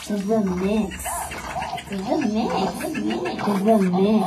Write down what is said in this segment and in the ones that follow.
The mix. The mix. The mix.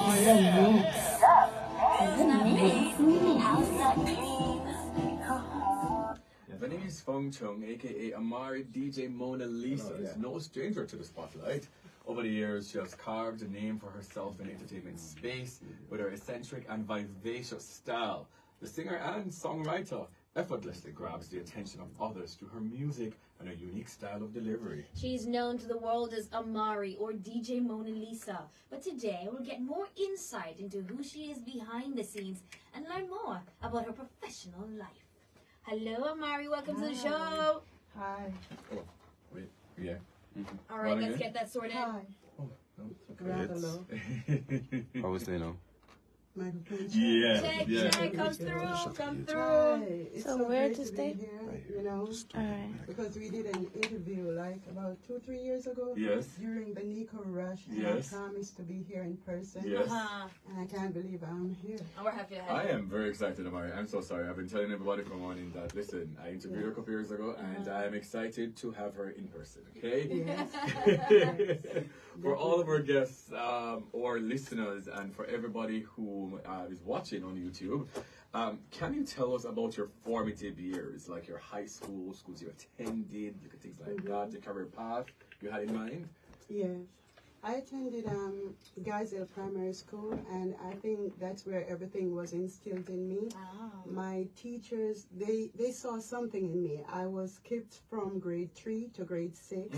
My name is Feng Chung, aka Amari. DJ Mona Lisa is no stranger to the spotlight. Over the years, she has carved a name for herself in entertainment space with her eccentric and vivacious style. The singer and songwriter effortlessly grabs the attention of others through her music and her unique style of delivery. She's known to the world as Amari or DJ Mona Lisa. But today we'll get more insight into who she is behind the scenes and learn more about her professional life. Hello, Amari. Welcome to the show. Hi. Oh, wait, yeah. All right, let's get that sorted. Hi. Oh, no, Rather low. I would say no. Microphone check. Yeah, Check, yeah. check, come through, come through. Hi. It's So so where great to be stay? here, you know, Alright. because we did an interview like about 2-3 years ago. Yes. During the Nico Rush. And Yes. I promised to be here in person. Yes. And I can't believe I'm here. And we're happy to have I you. am very excited, Amari. I'm so sorry. I've been telling everybody for morning that, listen, I interviewed her a couple years ago, and I'm excited to have her in person, okay? Yes. For all of our guests, or listeners, and for everybody who is watching on YouTube, can you tell us about your formative years, like your high school, schools you attended, things like that, the career path you had in mind? Yes. I attended Geisel Primary School, and I think that's where everything was instilled in me. My teachers, they saw something in me. I was skipped from grade 3 to grade 6.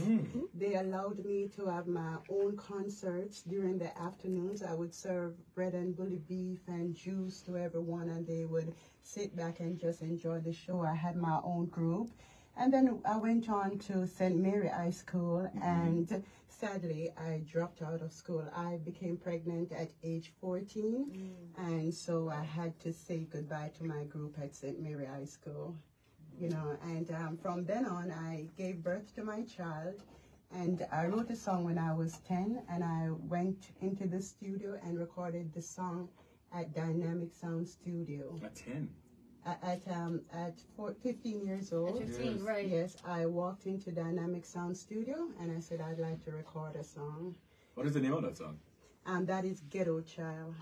They allowed me to have my own concerts during the afternoons. I would serve bread and bully beef and juice to everyone, and they would sit back and just enjoy the show. I had my own group. And then I went on to St. Mary High School, and sadly, I dropped out of school. I became pregnant at age 14, and so I had to say goodbye to my group at St. Mary High School. You know, and from then on, I gave birth to my child, and I wrote a song when I was 10, and I went into the studio and recorded the song at Dynamic Sound Studio. At 10? At 15 years old. At 15, right. Yes, I walked into Dynamic Sound Studio and I said I'd like to record a song. What is the name of that song? That is Ghetto Child.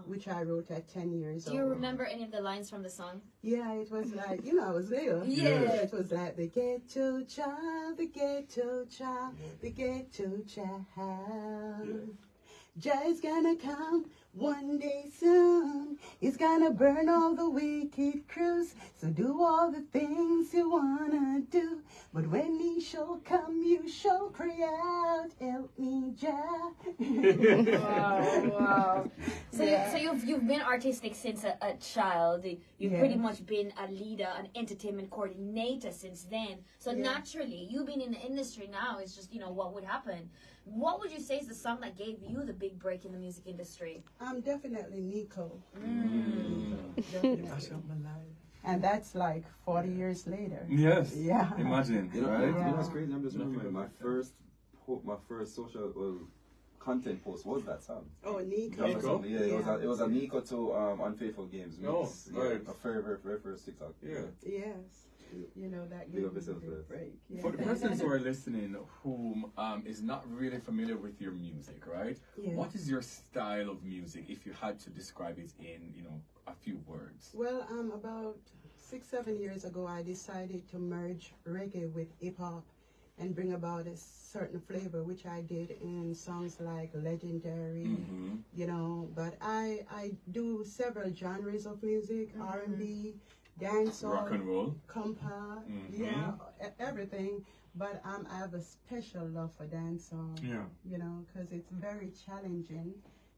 Which I wrote at 10 years old. Do you remember any of the lines from the song? Yeah, it was like, you know, I was little. Yeah. It was like the ghetto child, the ghetto child, the ghetto child. Jai's gonna come one day soon. He's gonna burn all the wicked crews. So do all the things you wanna do. But when he shall come, you shall cry out, help me, Jah. Wow. So you've been artistic since a child. You've pretty much been a leader, an entertainment coordinator since then. So naturally, you being in the industry now is just, you know, what would happen. What would you say is the song that gave you the big break in the music industry? Definitely Nico. Definitely. And that's like 40 years later. Yes. Yeah. Imagine. You know, Right? you know what's crazy? I'm just remembering my first social content post was that song. Oh, Nico. Nico? Yeah, it was a Nico to Unfaithful Games mix. Oh, right. A very first TikTok. Yeah. Yes. You know, that Big gave up me yourself, a Liz. break. Yeah. For the persons who are listening who is not really familiar with your music, right? Yeah. What is your style of music if you had to describe it in, you know, a few words? Well, about 6-7 years ago, I decided to merge reggae with hip hop and bring about a certain flavor, which I did in songs like Legendary, you know. But I do several genres of music: R&B, dancehall, Rock and roll, compa, yeah, everything. But I have a special love for dancehall, you know, because it's very challenging,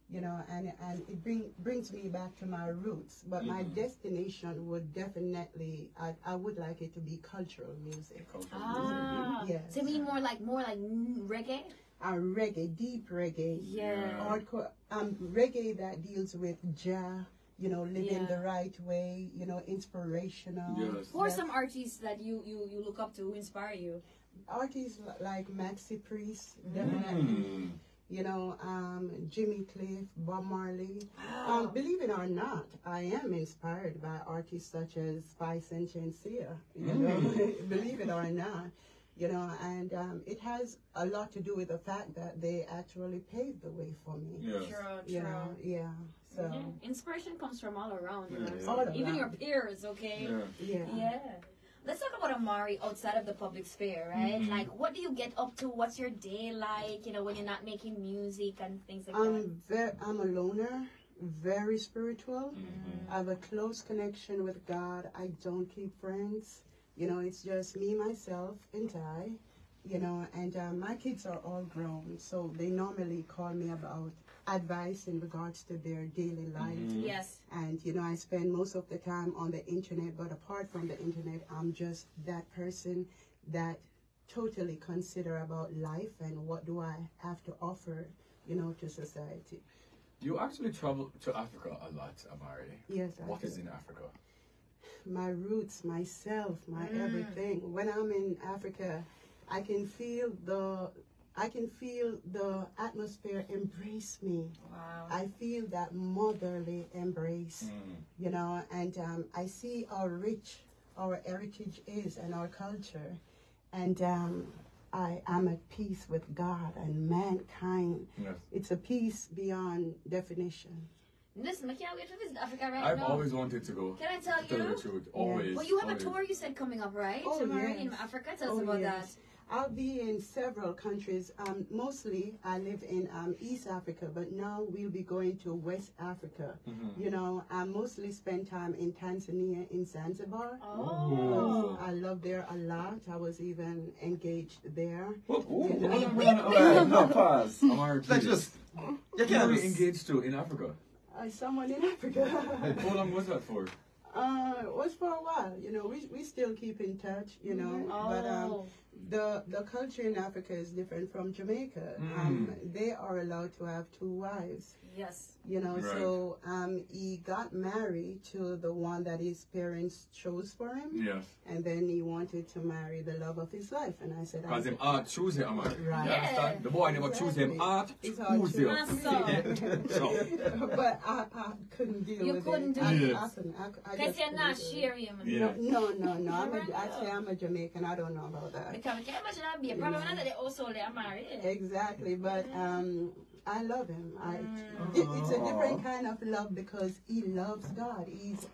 you know, and it brings me back to my roots. But my destination would definitely, I would like it to be cultural music. Yes. So you mean more like reggae? Reggae, deep reggae. Yeah. Hardcore, reggae that deals with Jah, you know, living the right way, you know, inspirational. Yes. Who are some artists that you look up to, who inspire you? Artists like Maxi Priest, definitely. You know, Jimmy Cliff, Bob Marley. Believe it or not, I am inspired by artists such as Spice and Chinsia. You know, believe it or not. you know, and it has a lot to do with the fact that they actually paved the way for me. Yes. True. Yeah. So Inspiration comes from all around, you know. Yeah. So All even your around. peers, okay? Yeah. Yeah. Let's talk about Amari outside of the public sphere, right? Mhm. Like, what do you get up to? What's your day like? You know, when you're not making music and things like that. I'm a loner, very spiritual. Mhm. I have a close connection with God. I don't keep friends. You know, it's just me, myself, and I. You know, and my kids are all grown, so they normally call me about advice in regards to their daily life. Mhm. Yes. And, you know, I spend most of the time on the internet, but apart from the internet, I'm just that person that totally consider about life and what do I have to offer, you know, to society. You actually travel to Africa a lot, Amari. Yes, I What do. is in Africa? My roots, myself, my everything. When I'm in Africa, I can feel the atmosphere embrace me. Wow. I feel that motherly embrace, you know, and I see how rich our heritage is and our culture, and I am at peace with God and mankind. Yes. It's a peace beyond definition. Listen, I can't wait to visit Africa right I've now. always wanted to go. Can I tell To tell you you? the truth. Always. Well, you have a always. tour you said coming up, right? Oh, Tomorrow yes. in Africa. Tell us Oh, about yes. I'll be in several countries. Mostly, I live in East Africa, but now we'll be going to West Africa. Mhm. You know, I mostly spend time in Tanzania, in Zanzibar. that. Oh. I love there a lot. I was even engaged there. No, pause. Amari, Let's please. just. You Who are can't you just- engaged to in Africa? Someone in Africa. How long was that for? It was for a while. You know, we still keep in touch. You know, but Oh. the culture in Africa is different from Jamaica. They are allowed to have 2 wives. Yes. You know, Right. so he got married to the one that his parents chose for him, Yes. and then he wanted to marry the love of his life. And I said, Because him art choose it, Amari. Right. You understand? The boy never choose him art It's hard choose to- you. Awesome. but I couldn't deal You with couldn't it. do it. I couldn't. I Because just you're not couldn't do it. sharing. Yeah. No. I'm a Jamaican. I don't know about that. Because I can't imagine that be a problem. Not that they also they are married. Exactly, but I love him. It's a different kind of love because he loves God. He's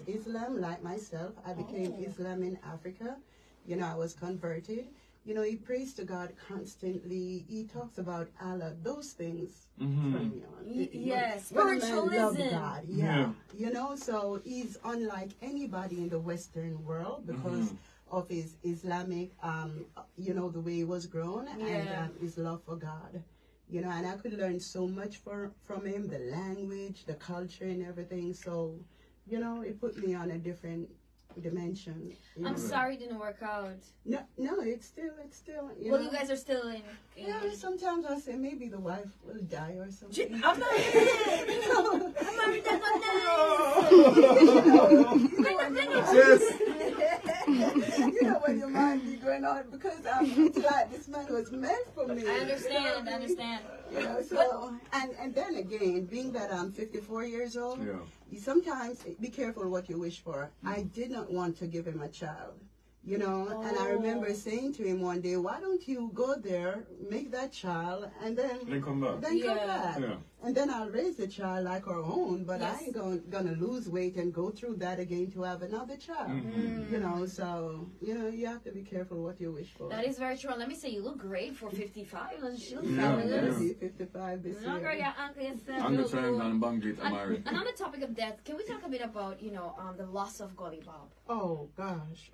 Islam like myself. I became Islam in Africa. You know, I was converted. You know, he prays to God constantly. He talks about Allah. Those things turn me on. Yes, When a man loves spiritualism. God, yeah. You know, so he's unlike anybody in the Western world because of his Islamic, you know, the way he was grown and his love for God. You know, and I could learn so much from him, the language, the culture and everything. So, you know, it put me on a different dimension. I'm sorry it didn't work out. No, it's still, you Well, know. you guys are still in. Yeah, sometimes I say maybe the wife will die or something. I'm not I'm married to Yes. You know when your mind be going on because it's like this man was meant for me. I understand. I understand. You know, so and then again, being that I'm 54 years old, Yeah. you sometimes be careful what you wish for. I did not want to give him a child. You know, and I remember saying to him one day, why don't you go there, make that child, and then come back. come Yeah. back. Yeah. And then I'll raise the child like our own, but Yes. I ain't gonna lose weight and go through that again to have another child. You know, so, you know, you have to be careful what you wish for. That is very true. And let me say, you look great for 55. She looks Yeah, I'm fabulous. gonna be 55 this No, girl, year. your uncle yourself. I'm the look trying good. and bang it, Amari. And on the topic of death, can we talk a bit about, you know, the loss of Gully Bob? Oh gosh.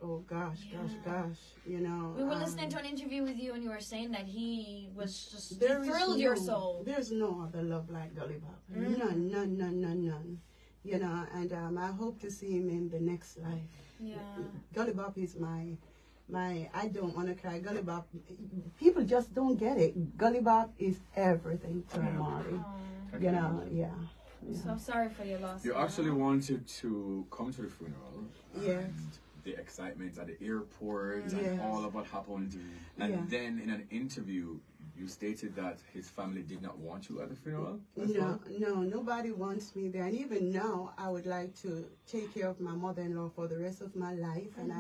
You know. We were listening to an interview with you, and you were saying that he was just There he is thrilled no- your soul. There's no other love like Gully Bob. None. You know, and I hope to see him in the next life. Yeah. Gully Bob is my I don't want to cry. Gully Bob, people just don't get it. Gully Bob is everything to Amari. You know, yeah. So I'm sorry for your loss. You actually wanted to come to the funeral. Yes. And the excitement at the airport Yes. and all of what happened. And Yeah. then in an interview, you stated that his family did not want you at the funeral. as well? No, nobody wants me there. And even now, I would like to take care of my mother-in-law for the rest of my life. And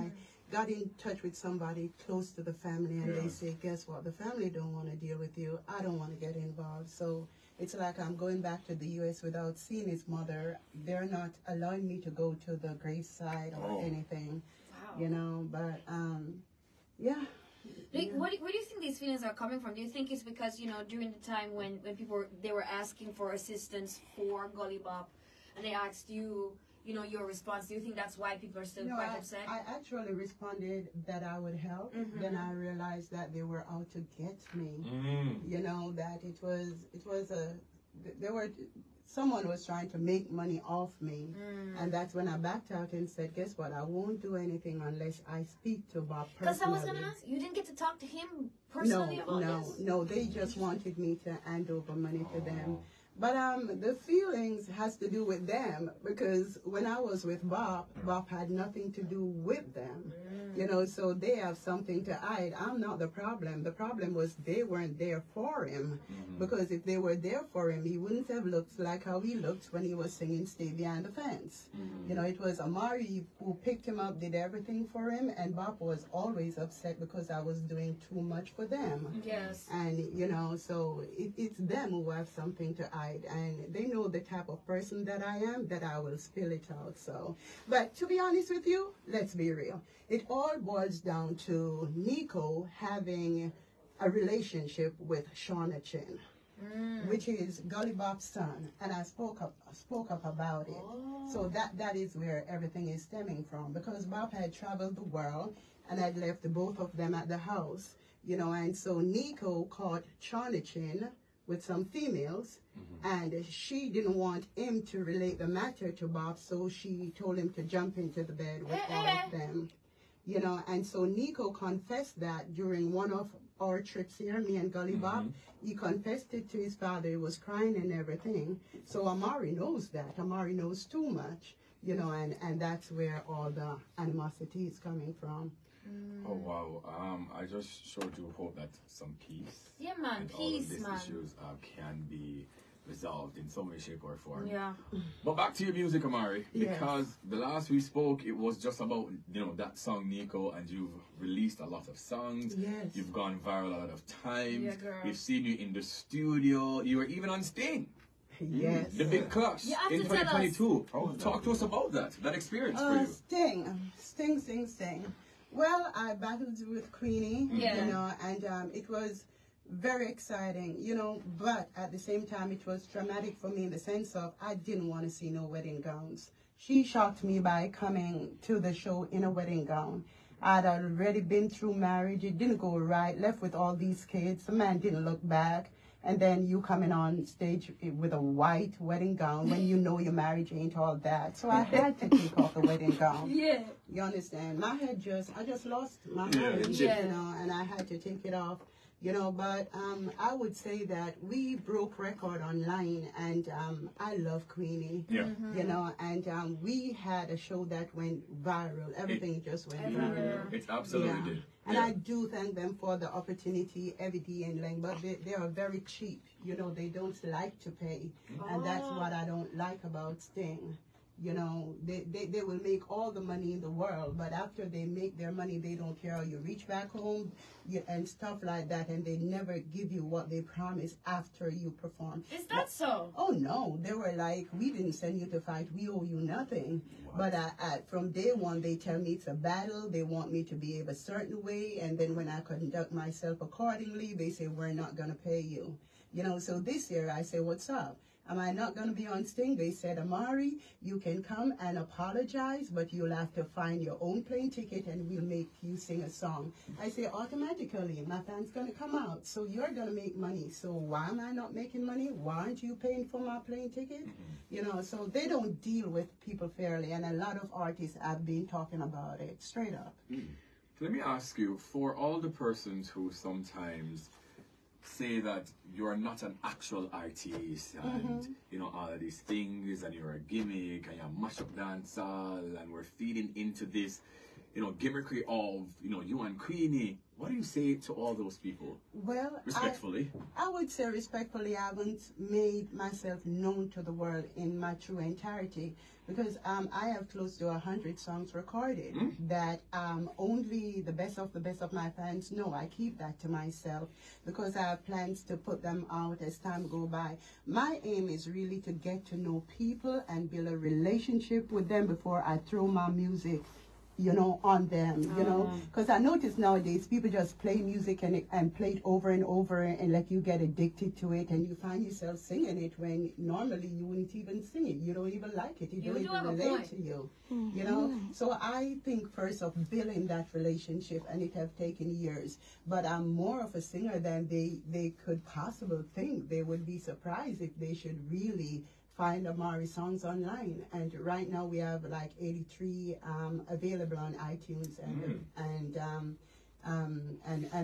got in touch with somebody close to the family, and they say, guess what? The family don't want to deal with you. I don't want to get involved. So it's like I'm going back to the U.S. without seeing his mother. They're not allowing me to go to the graveside or anything, you know. But yeah. Where do you think these feelings are coming from? Do you think it's because, you know, during the time when people they were asking for assistance for Gully Bop, and they asked you, you know, your response? Do you think that's why people are still quite upset? I actually responded that I would help. Then I realized that they were out to get me. You know, that someone was trying to make money off me. And that's when I backed out and said, guess what? I won't do anything unless I speak to Bob personally. Because I was going to ask, you didn't get to talk to him personally about this? No, they just wanted me to hand over money to them. But the feelings has to do with them, because when I was with Bob, Bob had nothing to do with them. You know, so they have something to hide. I'm not the problem. The problem was they weren't there for him. Because if they were there for him, he wouldn't have looked like how he looked when he was singing Stay Behind the Fence. You know, it was Amari who picked him up, did everything for him, and Bob was always upset because I was doing too much for them. Yes. And, you know, so it's them who have something to hide. And they know the type of person that I am, that I will spill it out. So, but to be honest with you, let's be real. It all boils down to Nico having a relationship with Shauna Chin, which is Gully Bop's son, and I spoke up about it. So that is where everything is stemming from, because Bob had traveled the world and had left both of them at the house, you know, and so Nico caught Shauna Chin with some females, and she didn't want him to relate the matter to Bob, so she told him to jump into the bed with all of them. You know, and so Nico confessed that during one of our trips here, me and Gully Bob, he confessed it to his father. He was crying and everything. So Amari knows that. Amari knows too much, you know, and that's where all the animosity is coming from. Oh wow! I just sure do hope that some peace. Yeah, man, and peace, all of man. these issues can be resolved in some way, shape, or form. Yeah. But back to your music, Amari, Yes. because the last we spoke, it was just about, you know, that song Nico, and you've released a lot of songs. Yes. You've gone viral a lot of times. Yeah, girl. We've seen you in the studio. You were even on Sting. Yes. The big clash You have in to tell us. 2022. Talk to us about that experience for you. Sting. Well, I battled with Queenie, Yeah. you know, and it was very exciting, you know, but at the same time, it was traumatic for me in the sense of I didn't want to see no wedding gowns. She shocked me by coming to the show in a wedding gown. I'd already been through marriage. It didn't go right, left with all these kids. The man didn't look back. And then you coming on stage with a white wedding gown when you know your marriage ain't all that. So I had to take off the wedding gown. Yeah. You understand? I just lost my Yeah, mind, yeah. you know, and I had to take it off, you know. But I would say that we broke record online, and I love Queenie, Yeah. you know, and we had a show that went viral. Everything just went viral. It absolutely did. And Yeah. I do thank them for the opportunity, Evie and Lang, but they are very cheap. You know, they don't like to pay. And that's what I don't like about Sting. You know, they will make all the money in the world, but after they make their money, they don't care how you reach back home and stuff like that, and they never give you what they promise after you perform. Is that so? Oh no, they were like, we didn't send you to fight, we owe you nothing. But from day one, they tell me it's a battle, they want me to behave a certain way, and then when I conduct myself accordingly, they say, we're not going to pay you. You know, so this year I say, what's up? Am I not going to be on Sting? They said, Amari, you can come and apologize, but you'll have to find your own plane ticket and we'll make you sing a song. I say, automatically, my fan's going to come out. So you're going to make money. So why am I not making money? Why aren't you paying for my plane ticket? You know, so they don't deal with people fairly. And a lot of artists have been talking about it straight up. Let me ask you, for all the persons who sometimes say that you're not an actual artist and you know all of these things and you're a gimmick and you're a mash-up dancehall and we're feeding into this, you know, gimmickry of, you know, you and Queenie What do you say to all those people? Well, Respectfully. I would say respectfully, I haven't made myself known to the world in my true entirety, because I have close to 100 songs recorded that only the best of my fans know. I keep that to myself because I have plans to put them out as time go by. My aim is really to get to know people and build a relationship with them before I throw my music, you know, on them, you know, because I notice nowadays people just play music and play it over and over, and like you get addicted to it and you find yourself singing it when normally you wouldn't even sing it. You don't even like it. You don't even relate to you, you know. So I think first of building that relationship, and it have taken years, but I'm more of a singer than they could possibly think. They would be surprised if they should really find Amari songs online, and right now we have like 83 available on iTunes, and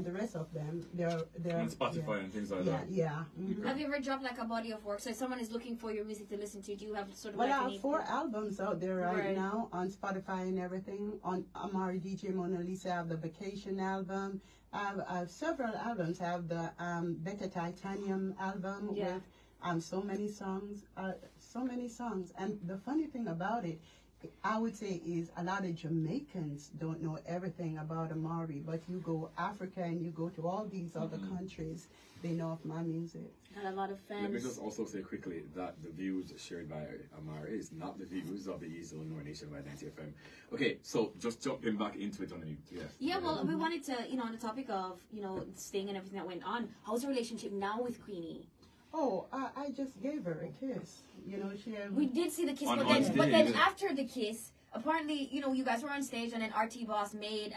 the rest of them they're on Spotify and things like that. Yeah. Have you ever dropped like a body of work? So if someone is looking for your music to listen to, do you have sort of Well, like I have 4 albums out there right now on Spotify and everything. On Amari DJ Mona Lisa, I have the Vacation album. I have several albums. I have the Better Titanium album with so many songs, and the funny thing about it, I would say, is a lot of Jamaicans don't know everything about Amari, but you go Africa and you go to all these other countries, they know of my music. And a lot of fans. Let me just also say quickly that the views shared by Amari is not the views of the East Illinois Nationwide 90 FM. Okay, so just jumping back into it on the Yeah, well, we wanted to, you know, on the topic of, you know, Sting and everything that went on, how's the relationship now with Queenie? Oh, I just gave her a kiss. You know, we did see the kiss, On but then after the kiss, apparently, you know, you guys were on stage, and then RT Boss made,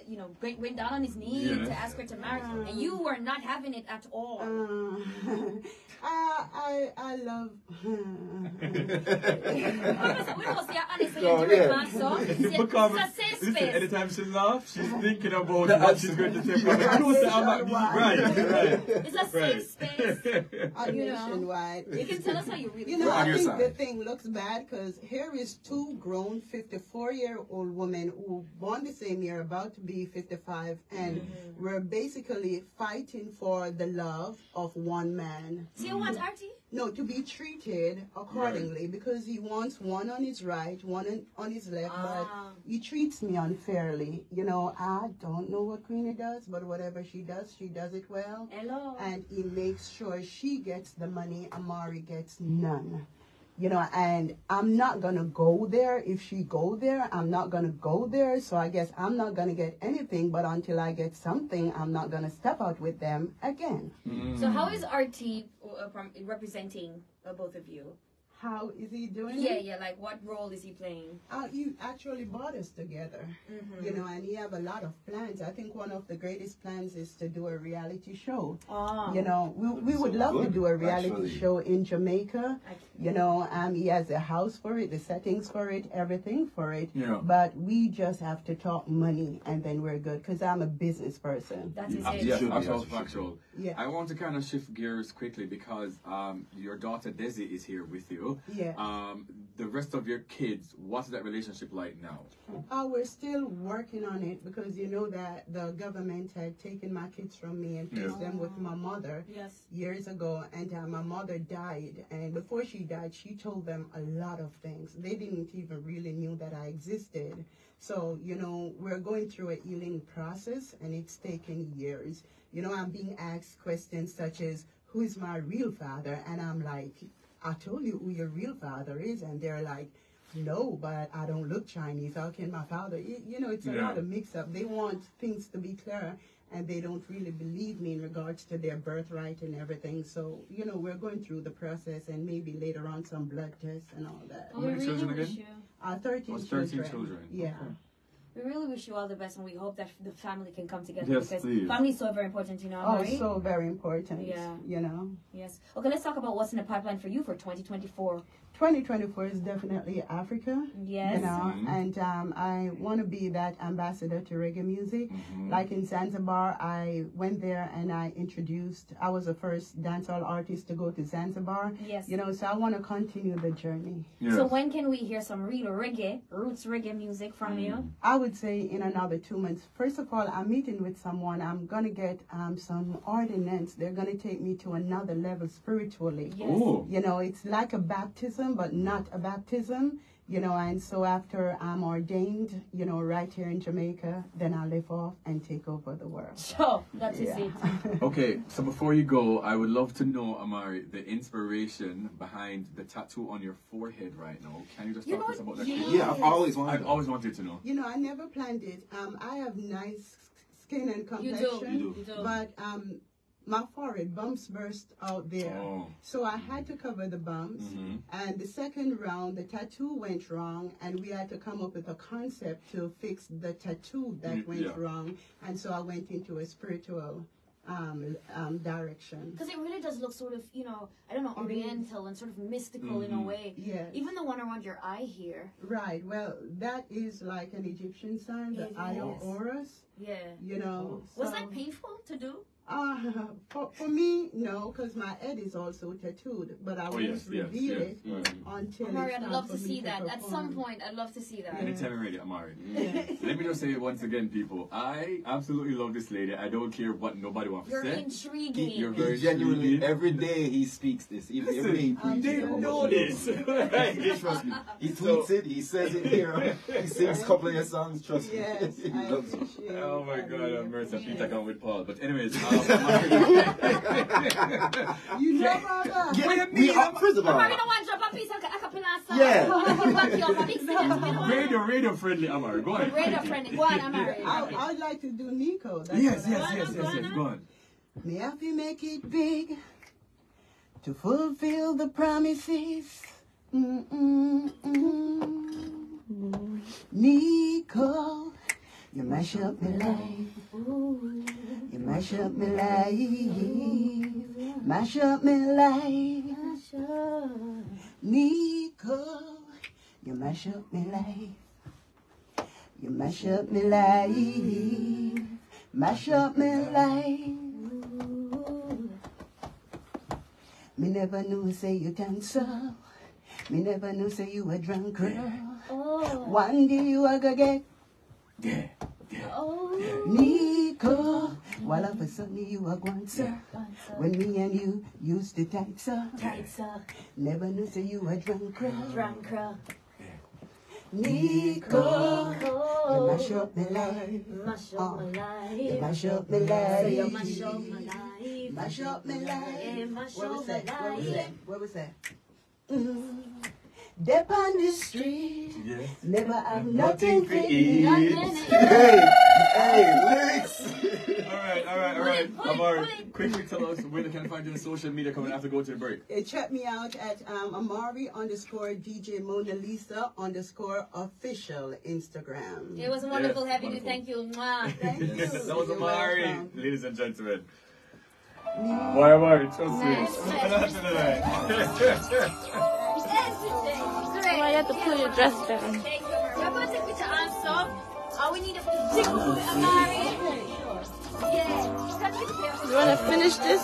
you know, went down on his knee to ask her to marry, and you were not having it at all. I love. We don't say honestly, you're doing man, so it's a safe space. Anytime she laughs, she's thinking about what she's going to say. Right. It's a safe space. Nationwide. You can tell us how you really. You know, I think the thing looks bad because here is 2 grown 54-year-old women who born the same year, about to be 55, and we're basically fighting for the love of one man. So you want RT? No, to be treated accordingly, because he wants one on his right, one on his left, but he treats me unfairly. You know, I don't know what Queenie does, but whatever she does it well. Hello. And he makes sure she gets the money, Amari gets none. You know, and I'm not going to go there. If she go there, I'm not going to go there. So I guess I'm not going to get anything. But until I get something, I'm not going to step out with them again. So how is RT representing both of you? How is he doing it? Yeah, like what role is he playing? He actually brought us together, you know, and he have a lot of plans. I think one of the greatest plans is to do a reality show. You know, we would love to do a reality show in Jamaica. You know, he has a house for it, the settings for it, everything for it. Yeah. But we just have to talk money, and then we're good, because I'm a business person. That's it. Yes, factual. Yeah. I want to kind of shift gears quickly because your daughter Desi is here with you. Yeah. The rest of your kids, what's that relationship like now? We're still working on it, because you know that the government had taken my kids from me and placed them with my mother years ago, and my mother died, and before she died, she told them a lot of things. They didn't even really knew that I existed. So, you know, we're going through a healing process, and it's taken years. You know, I'm being asked questions such as, who is my real father? And I'm like, I told you who your real father is. And they're like, no, but I don't look Chinese. How can my father? You know, it's a lot of mix-up. They want things to be clear, and they don't really believe me in regards to their birthright and everything. So, you know, we're going through the process, and maybe later on some blood tests and all that. How many children again? 13 children. Yeah. Okay. We really wish you all the best, and we hope that the family can come together, yes, because please. family is so very important, you know, right? Oh, so very important. Yeah. You know? Yes. Okay, let's talk about what's in the pipeline for you for 2024. 2024 is definitely Africa. Yes. You know, and I want to be that ambassador to reggae music. Like in Zanzibar, I went there and I was the first dancehall artist to go to Zanzibar. Yes. You know, so I want to continue the journey. Yes. So when can we hear some real reggae, roots reggae music from you? I would say in another 2 months. First of all, I'm meeting with someone. I'm going to get some ordinance. They're going to take me to another level spiritually. Yes. Oh. You know, it's like a baptism, but not a baptism. You know, and so after I'm ordained, you know, right here in Jamaica, then I'll live off and take over the world. Sure, that is it. Okay, so before you go, I would love to know, Amari, the inspiration behind the tattoo on your forehead right now. Can you just talk to us about that? Yeah, I've always wanted. I've always wanted to know. You know, I never planned it. I have nice skin and You complexion, do. You do. but my forehead bumps burst out there. Oh. So I had to cover the bumps. Mm-hmm. And the second round, the tattoo went wrong, and we had to come up with a concept to fix the tattoo that went wrong. And so I went into a spiritual direction. Because it really does look sort of, you know, I don't know, oriental and sort of mystical in a way. Yes. Even the one around your eye here. Right. Well, that is like an Egyptian sign, the It Eye of is. Horus. Yeah. You know. Was so- that painful to do? For me, no, because my head is also tattooed, but I won't reveal it until Amari, it's I'd time love for to me see that. At some perform. point, I'd love to see that. Anytime you're ready, Amari. Let me just say it once again, people. I absolutely love this lady. I don't care what nobody wants You're to say. intriguing. You're very Genuinely, intriguing. every day he speaks this. Even every day he preaches They it. know this. Trust me. He tweets it. He says it here. He sings a couple of your songs. Trust me. Yes, He I loves it. appreciate it. Oh my God, I'm mercy. I think I got with Paul. But anyways, You know about that? We are first of all. Amari, don't want to drop a piece of acapella song. Yeah. radio friendly, Amari. Go ahead. Radio friendly. Go on, Amari. I'd like to do Nico. That's Yes. what I- Go on. Me have to make it big to fulfill the promises. Nico, you mash up my life. You mash up my life. Mash up my life. Nico, you mash up my life. You mash up my life. Mash up my life. Me never knew say you dance so. Me never knew say you a drunk girl. One day you a go get Nico. While all of a sudden you a gone sir. When me and you used to tight so. Never knew say you a drunk girl. Nico, you mash up my life. Mash up my life. You mash up my life. You mash up my life. Mash up my life. Mash What was up that? my What was life. that? What was that? Dep on the street, never have nothing to eat. Hey, lyrics. All right. Amari, quickly tell us where they can find you on social media coming after go to the break. Check me out at Amari_DJ Mona Lisa _official Instagram. It was wonderful Yes, having you. wonderful. Thank you. Mwah. Thank you. That was You're Amari, welcome. ladies and gentlemen. Why Amari? Trust me. Nice. Why you have to pull your dress down? Thank you. We're going to take picture also. All we need is to jiggle with Amari. Yeah. You want to finish this?